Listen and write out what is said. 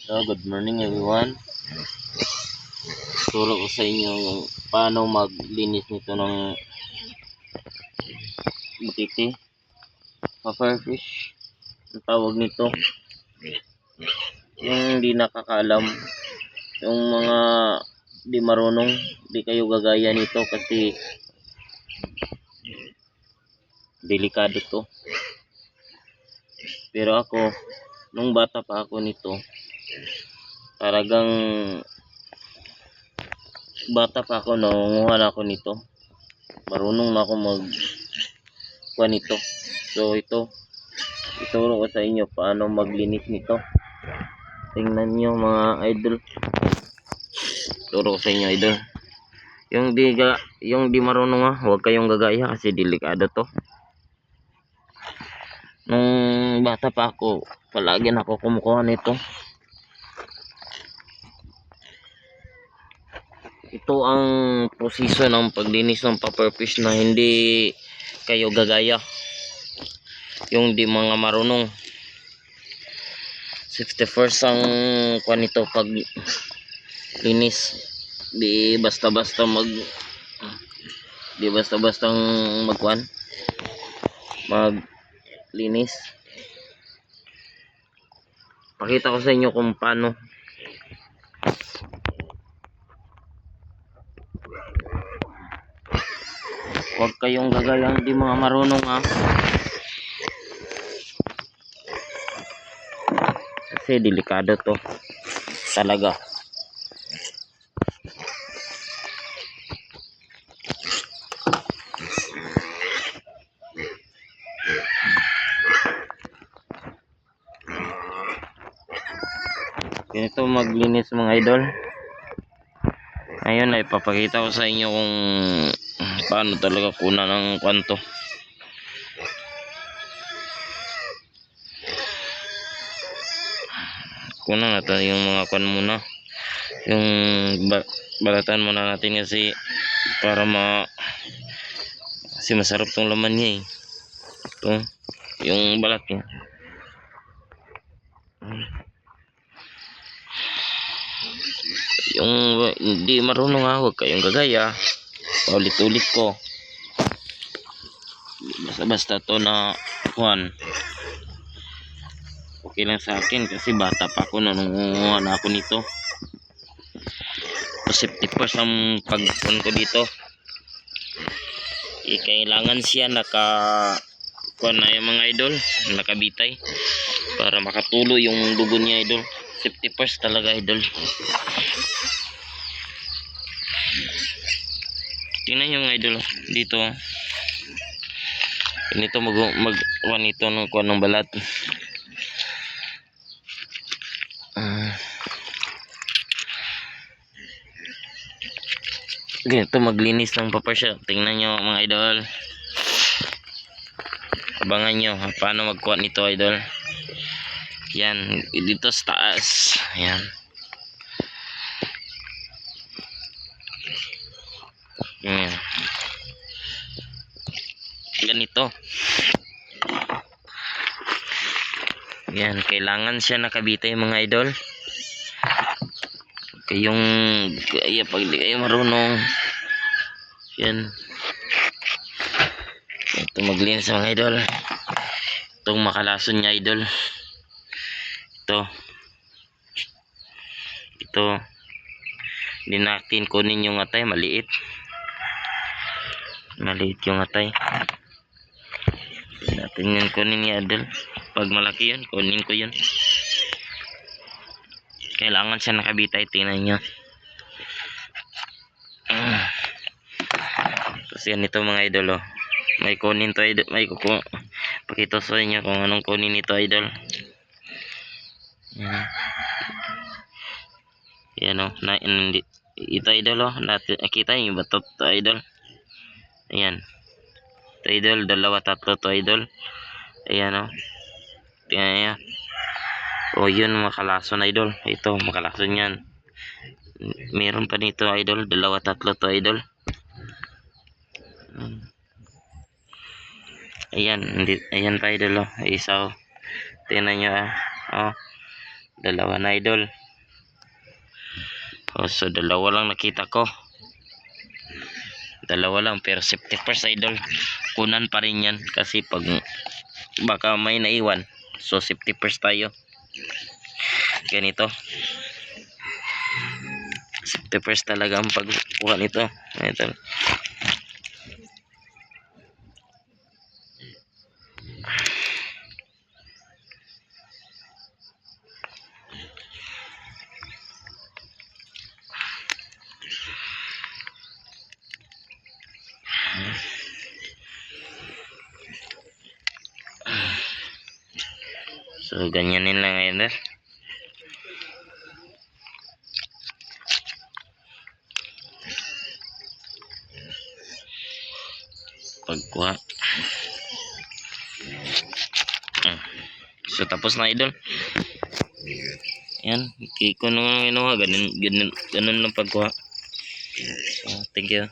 Good morning everyone. Turo ko sa inyo yung paano maglinis nito ng butiti. Pufferfish ang tawag nito. Yung hindi nakakaalam, yung mga di marunong, di kayo gagaya nito kasi delikado to. Pero ako, nung bata pa ako nito, talagang bata pa ako, nangunguha na ako nito. Marunong na ako magkuha nito. So ito, ituro ko sa inyo paano maglinis nito. Tingnan nyo mga idol. Turo ko sa inyo idol. Yung di marunong huwag kayong gagaya kasi delikado to. Nung bata pa ako, palagi na ako kumukuha nito. Ito ang proseso ng paglinis ng pufferfish na hindi kayo gagaya. Yung di mga marunong. 61st ang kuha nito pag linis. Di basta-basta magkuhan. Maglinis. Pakita ko sa inyo kung paano. Huwag kayong gagayang di mga marunong kasi delikado to talaga. Ganito maglinis mga idol. Ngayon ay ipapakita ko sa inyo kung paano talaga kunan ng kwanto. Kunan natin yung mga kwan muna. Yung balatan muna natin kasi para kasi masarap tong laman niya Ito, yung balat niya. Yung hindi marunong huwag kayong gagaya. Paulit-ulit ko. Basta-basta to na kwan. Okay lang sa akin kasi bata pa ako, nangunguha na ako nito. Safety first ang pagpun ko dito. Kailangan siya kuwan na yung mga idol, nakabitay para makatulo yung dugo niya idol. Safety first talaga idol. Tingnan nyo mga idol dito. Ganito kuwan ito ng kuwan ng balat. Ganito maglinis ng pufferfish. Tingnan nyo mga idol. Abangan nyo paano magkuha nito idol. Yan, dito sa taas. Yan. Yan. Ganito. Yan, kailangan siya nakabitay mga idol. Pag di kayo marunong. Yan. Ito maglinis mga idol. Itong makalason niya idol. Ito. Hindi natin kunin yung atay, maliit. Maliit yung atay. Hindi natin yun kunin niya idol. Pag malaki yun, kunin ko yun. Kailangan siya nakabitay, tingnan nyo. Kasi yan ito mga idol may kunin to idol, pakita sa inyo kung anong kunin nito idol. Yan ito idol nakita nyo ba to idol. Ayan ito idol, dalawa tatlo to idol. Ayan tingnan nyo. Yun makalason idol. Ito makalason yan. Meron pa nito idol, dalawa tatlo to idol. Ayan pa idol isa. Tingnan nyo Dalawa na idol. Oh, so dalawa lang nakita ko. Dalawa lang pero safety first idol. Kunan pa rin yan kasi pag baka may naiwan. So safety first tayo. Ganito. Safety first talaga ang pagkuha nito. Idol. So ganyanin lang ngayon dahil. Pagkuha. So tapos na idol. Yan, kiko nung inuha ganun lang pagkuha. So thank you.